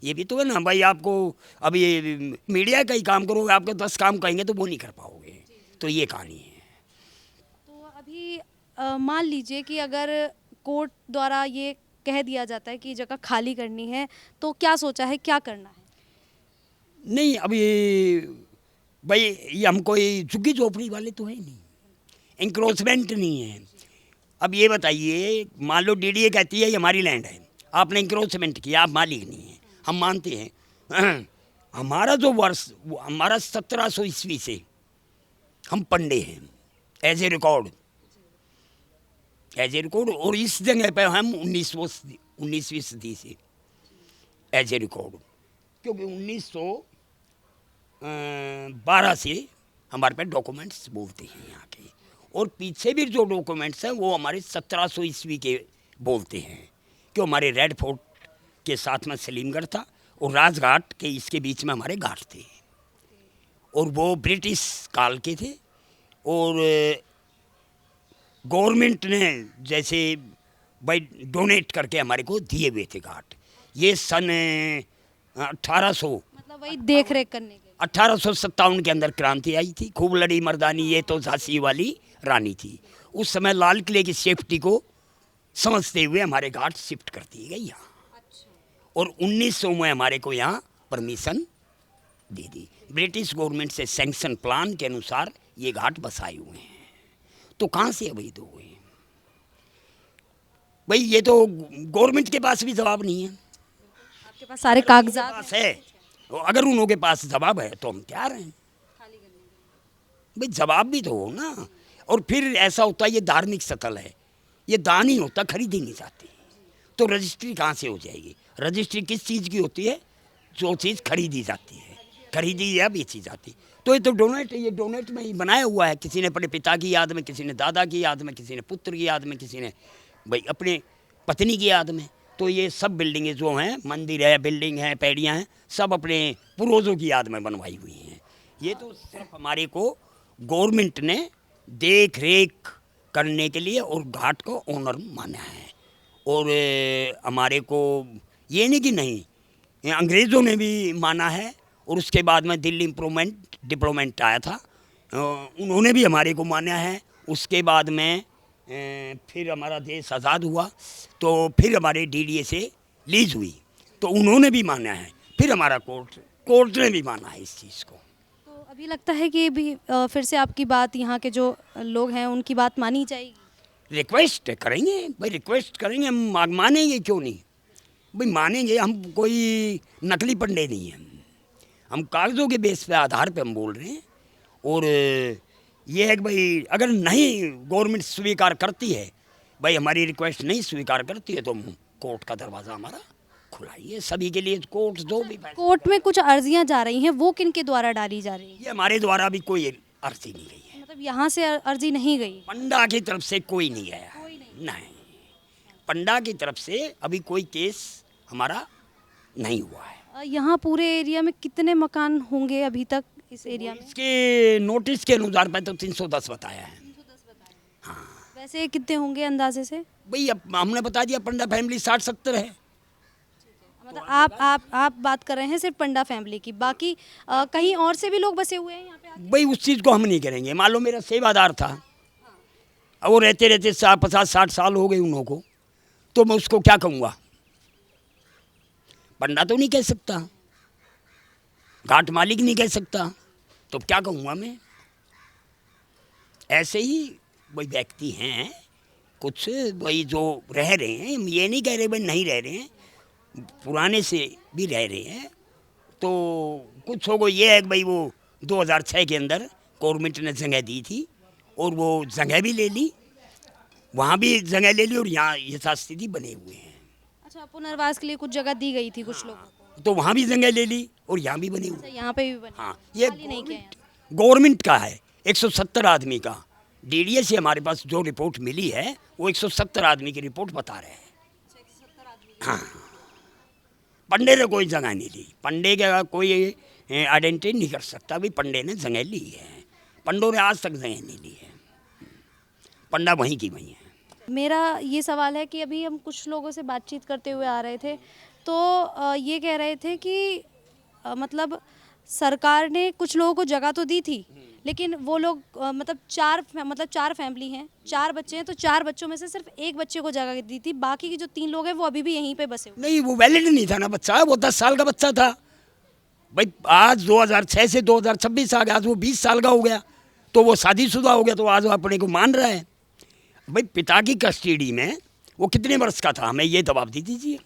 ये भी तो है ना भाई, आपको अब ये मीडिया का ही काम करोगे, आपको 10 काम कहेंगे तो वो नहीं कर पाओगे। तो ये कहानी है। तो अभी मान लीजिए कि अगर कोर्ट द्वारा ये कह दिया जाता है कि जगह खाली करनी है, तो क्या सोचा है, क्या करना है? नहीं, अब ये भाई ये हम कोई झुग्गी झोपड़ी वाले तो है नहीं, इंक्रोचमेंट नहीं है। अब ये बताइए, मान लो डीडीए कहती है ये हमारी लैंड है, आपने इंक्रोचमेंट किया, आप मालिक नहीं है, हम मानते हैं। हमारा जो वर्ष हमारा 1700 ईस्वी से हम पंडे हैं एज ए रिकॉर्ड, और इस जगह पे हम 19वीं सदी से एज ए रिकॉर्ड, क्योंकि 1912 से हमारे पास डॉक्यूमेंट्स बोलते हैं यहाँ के, और पीछे भी जो डॉक्यूमेंट्स हैं वो हमारे 1700 ईस्वी के बोलते हैं, क्यों हमारे रेड फोर्ट के साथ में सलीमगढ़ था और राजघाट के इसके बीच में हमारे घाट थे, और वो ब्रिटिश काल के थे। और गवर्नमेंट ने जैसे भाई डोनेट करके हमारे को दिए हुए थे घाट। ये सन 1800 मतलब वही देख रेख करने के। 1857 के अंदर क्रांति आई थी, खूब लड़ी मर्दानी ये तो झांसी वाली रानी थी। उस समय लाल किले की सेफ्टी को समझते हुए हमारे घाट शिफ्ट कर दिए गए यहाँ, और 1900 में हमारे को यहाँ परमिशन दे दी। ब्रिटिश गवर्नमेंट से सैंक्शन प्लान के अनुसार ये घाट बसाए हुए हैं। तो कहाँ से अवैध हो गए भाई? ये तो गवर्नमेंट के पास भी जवाब नहीं है, आपके पास सारे कागजात पास है। अगर उन लोगों के पास जवाब है तो हम तैयार हैं भाई, जवाब भी तो हो ना। और फिर ऐसा होता है ये धार्मिक स्थल है, ये दान ही होता, खरीदी नहीं जाती, तो रजिस्ट्री कहाँ से हो जाएगी? रजिस्ट्री किस चीज़ की होती है? जो चीज़ खरीदी जाती है, खरीदी या बेची जाती। तो ये तो डोनेट, ये डोनेट में ही बनाया हुआ है, किसी ने अपने पिता की याद में, किसी ने दादा की याद में, किसी ने पुत्र की याद में, किसी ने भाई अपने पत्नी की याद में। तो ये सब बिल्डिंगें जो हैं, मंदिर है, बिल्डिंग है, पैड़ियाँ हैं, सब अपने पूर्वजों की याद में बनवाई हुई हैं। ये तो सिर्फ हमारे को गवर्नमेंट ने देख रेख करने के लिए और घाट को ऑनर माना है। और हमारे को ये नहीं कि नहीं, अंग्रेज़ों ने भी माना है, और उसके बाद में दिल्ली इम्प्रूवमेंट डिप्लोमेंट आया था, उन्होंने भी हमारे को माना है। उसके बाद में फिर हमारा देश आज़ाद हुआ, तो फिर हमारे डीडीए से लीज हुई, तो उन्होंने भी माना है। फिर हमारा कोर्ट ने भी माना है इस चीज़ को। तो अभी लगता है कि भी फिर से आपकी बात, यहाँ के जो लोग हैं उनकी बात मानी जाएगी? रिक्वेस्ट करेंगे भाई, रिक्वेस्ट करेंगे, हम मानेंगे क्यों नहीं भाई, मानेंगे। हम कोई नकली पंडे नहीं हैं, हम कागज़ों के बेस पे आधार पे हम बोल रहे हैं। और ये है कि भाई अगर नहीं गवर्नमेंट स्वीकार करती है, भाई हमारी रिक्वेस्ट नहीं स्वीकार करती है, तो हम कोर्ट का दरवाज़ा हमारा खुला ही है सभी के लिए। कोर्ट जो भी कोर्ट में कुछ अर्जियां जा रही हैं, वो किन के द्वारा डाली जा रही हैं? ये हमारे द्वारा भी कोई अर्जी नहीं गई है, मतलब यहाँ से अर्जी नहीं गई? पंडा की तरफ से कोई नहीं गया, नहीं, पंडा की तरफ से अभी कोई केस हमारा नहीं हुआ है। यहाँ पूरे एरिया में कितने मकान होंगे अभी तक इस एरिया में? इसके नोटिस के अनुसार पे तो 310 बताया है। हाँ, वैसे कितने होंगे अंदाजे से? भाई अब हमने बता दिया, पंडा फैमिली 60-70 है। मतलब आप बात कर रहे हैं सिर्फ पंडा फैमिली की, बाकी कहीं और से भी लोग बसे हुए हैं यहाँ पे आके? भाई उस चीज़ को हम नहीं करेंगे। मान लो मेरा सेवादार था, अब वो रहते रहते 50-60 साल हो गए उन्हों को, तो मैं उसको क्या कहूँगा? पंडा तो नहीं कह सकता, घाट मालिक नहीं कह सकता, तो क्या कहूँगा मैं? ऐसे ही वही व्यक्ति हैं कुछ, वही जो रह रहे हैं, ये नहीं कह रहे भाई नहीं रह रहे हैं, पुराने से भी रह रहे हैं। तो कुछ हो गो ये है कि भाई वो 2006 के अंदर गवर्नमेंट ने जगह दी थी, और वो जगह भी ले ली, वहाँ भी जगह ले ली, और यहाँ यथास्थिति बने हुए हैं। अच्छा, पुनर्वास के लिए कुछ जगह दी गई थी कुछ लोगों को, तो वहाँ भी जगह ले ली और यहाँ भी बने हुए। अच्छा, यहाँ पे भी बने? हाँ, ये खाली नहीं किया यहाँ। गवर्नमेंट का है, 170 आदमी का। डीडीए से हमारे पास जो रिपोर्ट मिली है वो 170 आदमी की रिपोर्ट बता रहे हैं। हाँ, पंडे ने कोई जगह नहीं ली। पंडे का कोई आइडेंटिटी नहीं कर सकता भी पंडे ने जगह ली है। पंडों ने आज तक जगह नहीं ली है। पंडा वहीं की वहीं है। मेरा ये सवाल है कि अभी हम कुछ लोगों से बातचीत करते हुए आ रहे थे, तो ये कह रहे थे कि मतलब सरकार ने कुछ लोगों को जगह तो दी थी, लेकिन वो लोग मतलब चार फैमिली हैं, 4 बच्चे हैं, तो 4 बच्चों में से सिर्फ एक बच्चे को जगह दी थी। बाकी के जो 3 लोग हैं वो अभी भी यहीं पे बसे हुए। नहीं, वो वैलिड नहीं था ना बच्चा, वो 10 साल का बच्चा था भाई। आज 2006 से 2026 आ गया, आज वो 20 साल का हो गया, तो वो शादीशुदा हो गया, तो आज वो अपने को मान रहा है। भाई पिता की कस्टडी में वो कितने वर्ष का था, हमें ये जवाब दे दीजिए।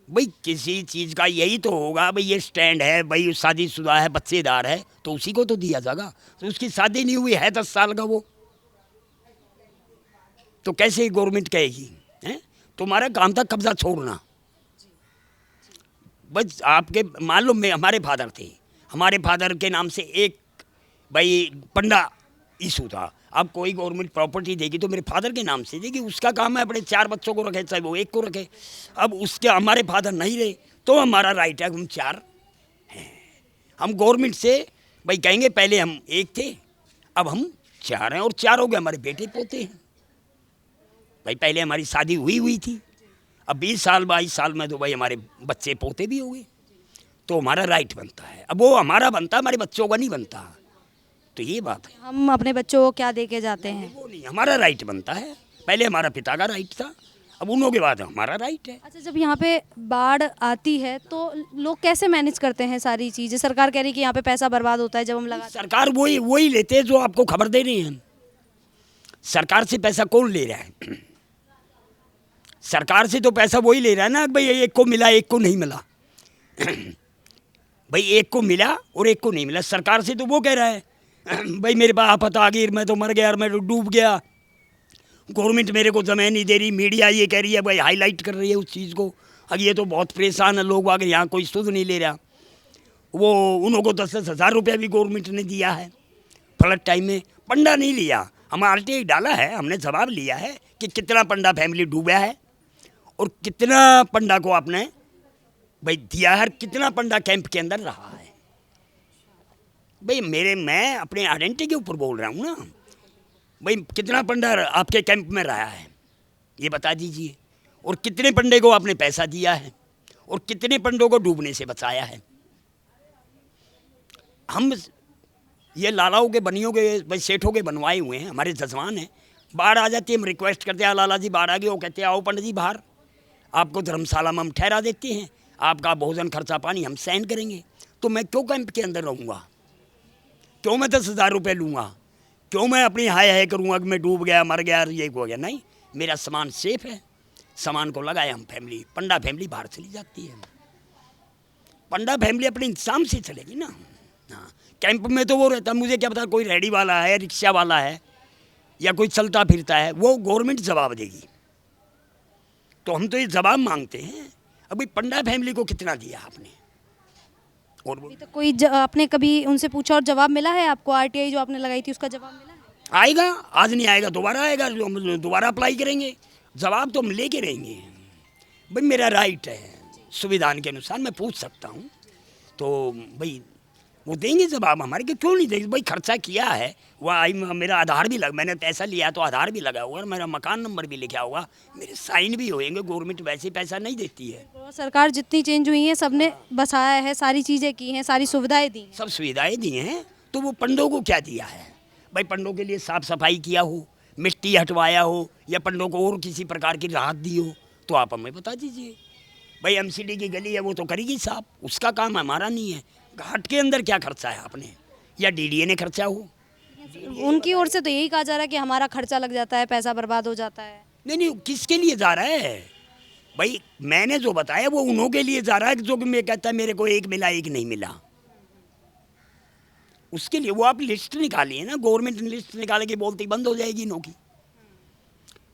भाई किसी चीज़ का यही तो होगा, भाई ये स्टैंड है, भाई शादीशुदा है, बच्चेदार है, तो उसी को तो दिया जाएगा। तो उसकी शादी नहीं हुई है, 10 साल का वो, तो कैसे गवर्नमेंट कहेगी हैं तुम्हारा काम था कब्जा छोड़ना। बस आपके मान लो हमारे फादर थे, हमारे फादर के नाम से एक भाई पंडा इशू था। अब कोई गवर्नमेंट प्रॉपर्टी देगी तो मेरे फादर के नाम से देगी, उसका काम है अपने 4 बच्चों को रखे, चाहे वो एक को रखे। अब उसके हमारे फादर नहीं रहे तो हमारा राइट है, हम 4 हैं। हम गवर्नमेंट से भाई कहेंगे पहले हम 1 थे, अब हम 4 हैं, और 4 हो गए हमारे बेटे पोते हैं। भाई पहले हमारी शादी हुई थी, अब 20 साल 22 साल में तो भाई हमारे बच्चे पोते भी हो गए, तो हमारा राइट बनता है। अब वो हमारा बनता, हमारे बच्चों का नहीं बनता, तो ये बात है। हम अपने बच्चों को क्या दे के जाते हैं? वो नहीं, हमारा राइट बनता है। पहले हमारा पिता का राइट था, अब उन्हों के बाद हमारा राइट है। अच्छा, जब यहाँ पे बाढ़ आती है तो लोग कैसे मैनेज करते हैं सारी चीज़ें? सरकार कह रही है कि यहाँ पे पैसा बर्बाद होता है जब हम लगा। सरकार वही लेते हैं जो आपको खबर दे रही है। सरकार से पैसा कौन ले रहा है? सरकार से तो पैसा वही ले रहा है ना, भाई एक को मिला एक को नहीं मिला। भाई एक को मिला और एक को नहीं मिला। सरकार से तो वो कह रहा है भाई मेरे पास आफत आ गई, मैं तो मर गया, मैं तो डूब गया, गवर्नमेंट मेरे को जमीन नहीं दे रही, मीडिया ये कह रही है, भाई हाईलाइट कर रही है उस चीज़ को। अब ये तो बहुत परेशान है लोग, आगे यहाँ कोई सुध नहीं ले रहा। वो उन्हों को 10-10 हज़ार रुपया भी गवर्नमेंट ने दिया है फ्लड टाइम में। पंडा नहीं लिया, हम RTI डाला है, हमने जवाब लिया है कि कितना पंडा फैमिली डूबा है और कितना पंडा को आपने भाई दिया है, कितना पंडा कैंप के अंदर रहा है। भाई मैं अपने आइडेंटिटी के ऊपर बोल रहा हूँ ना, भाई कितना पंडा आपके कैंप में रहा है ये बता दीजिए, और कितने पंडे को आपने पैसा दिया है और कितने पंडों को डूबने से बचाया है। हम ये लालाओं के बनियों के भाई सेठों के बनवाए हुए हैं, हमारे जजमान हैं। बाढ़ आ जाती है, हम रिक्वेस्ट करते हैं लाला जी बाढ़ आ गई, वो कहते हैं आओ पंडित जी बाहर, आपको धर्मशाला में हम ठहरा देते हैं, आपका भोजन खर्चा पानी हम सहन करेंगे। तो मैं क्यों कैंप के अंदर रहूँगा? क्यों मैं 10,000 रुपये लूँगा? क्यों मैं अपनी हाय करूँगा कि मैं डूब गया, मर गया, ये हो गया? नहीं, मेरा सामान सेफ है, सामान को लगाए हम फैमिली, पंडा फैमिली बाहर चली जाती है। पंडा फैमिली अपने इंतजाम से चलेगी ना। हाँ, कैंप में तो वो रहता, मुझे क्या पता कोई रेडी वाला है, रिक्शा वाला है या कोई चलता फिरता है, वो गवर्नमेंट जवाब देगी। तो हम तो ये जवाब मांगते हैं, अभी पंडा फैमिली को कितना दिया आपने? और अभी तक कोई आपने कभी उनसे पूछा और जवाब मिला है आपको? RTI जो आपने लगाई थी उसका जवाब मिला है? आएगा, आज नहीं आएगा दोबारा आएगा, जो हम दोबारा अप्लाई करेंगे, जवाब तो हम लेके रहेंगे। भाई मेरा राइट है, संविधान के अनुसार मैं पूछ सकता हूँ, तो भाई वो देंगे जवाब हमारे के, क्यों नहीं देंगे? भाई खर्चा किया है, वह मेरा आधार भी मैंने पैसा लिया तो आधार भी लगा हुआ, मेरा मकान नंबर भी लिखा हुआ, मेरे साइन भी होंगे। गवर्नमेंट वैसे पैसा नहीं देती है। सरकार जितनी चेंज हुई है सबने बसाया है, सारी चीज़ें की हैं, सारी सुविधाएं दी हैं। सब सुविधाएं दी हैं, तो वो पंडों को क्या दिया है? भाई पंडों के लिए साफ सफाई किया हो, मिट्टी हटवाया हो, या पंडों को और किसी प्रकार की राहत दी हो, तो आप हमें बता दीजिए। भाई MCD की गली है वो तो करेगी साफ, उसका काम हमारा नहीं है। घाट के अंदर क्या खर्चा है आपने, या DDA ने खर्चा हो? उनकी ओर से तो यही कहा जा रहा है कि हमारा खर्चा लग जाता है, पैसा बर्बाद हो जाता है। नहीं, किसके लिए जा रहा है? भाई मैंने जो बताया वो उन्हों के लिए जा रहा है, जो कि मैं कहता है मेरे को एक मिला एक नहीं मिला, उसके लिए वो आप लिस्ट निकालिए ना। गवर्नमेंट लिस्ट निकालेगी, बोलती बंद हो जाएगी इन्हों की।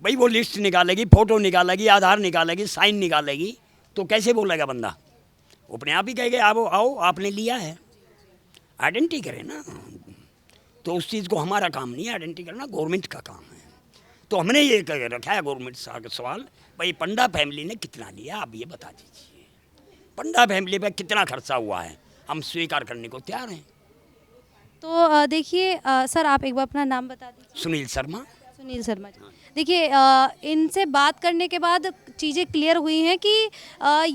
भाई वो लिस्ट निकालेगी, फोटो निकालेगी, आधार निकालेगी, साइन निकालेगी, तो कैसे बोलेगा बंदा? वो अपने आप ही कहेगा आओ आपने लिया है, आइडेंटिटी करें ना। तो उस चीज़ को हमारा काम नहीं है आइडेंटिटी करना, गवर्नमेंट का काम है। तो हमने ये कह रखा है गवर्नमेंट से आगे सवाल, भाई पंडा फैमिली ने कितना लिया आप ये बता दीजिए। पंडा फैमिली पे कितना खर्चा हुआ है, हम स्वीकार करने को तैयार हैं। तो देखिए सर, आप एक बार अपना नाम बता दीजिए। सुनील शर्मा। सुनील शर्मा जी, देखिए इनसे बात करने के बाद चीज़ें क्लियर हुई हैं कि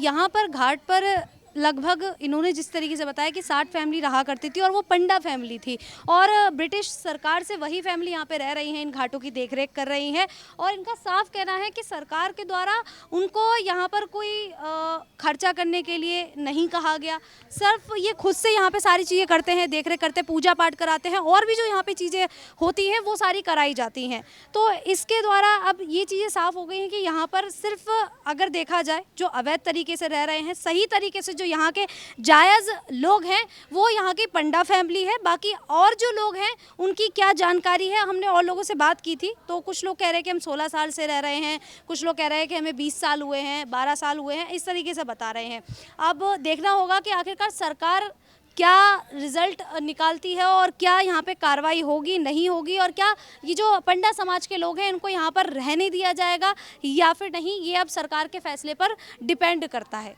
यहाँ पर घाट पर लगभग इन्होंने जिस तरीके से बताया कि 60 फैमिली रहा करती थी और वो पंडा फैमिली थी, और ब्रिटिश सरकार से वही फैमिली यहाँ पे रह रही हैं, इन घाटों की देखरेख कर रही हैं। और इनका साफ कहना है कि सरकार के द्वारा उनको यहाँ पर कोई खर्चा करने के लिए नहीं कहा गया, सिर्फ ये खुद से यहाँ पे सारी चीज़ें करते हैं, देखरेख करते हैं, पूजा पाठ कराते हैं, और भी जो यहाँ पे चीज़ें होती हैं वो सारी कराई जाती हैं। तो इसके द्वारा अब ये चीज़ें साफ हो गई हैं कि यहाँ पर सिर्फ अगर देखा जाए जो अवैध तरीके से रह रहे हैं, सही तरीके से जो यहाँ के जायज़ लोग हैं वो यहाँ की पंडा फैमिली है। बाकी और जो लोग हैं उनकी क्या जानकारी है, हमने और लोगों से बात की थी तो कुछ लोग कह रहे हैं कि हम 16 साल से रह रहे हैं, कुछ लोग कह रहे हैं कि हमें 20 साल हुए हैं, 12 साल हुए हैं, इस तरीके से बता रहे हैं। अब देखना होगा कि आखिरकार सरकार क्या रिज़ल्ट निकालती है और क्या यहाँ पे कार्रवाई होगी नहीं होगी, और क्या ये जो पंडा समाज के लोग हैं इनको यहाँ पर रहने दिया जाएगा या फिर नहीं, ये अब सरकार के फैसले पर डिपेंड करता है।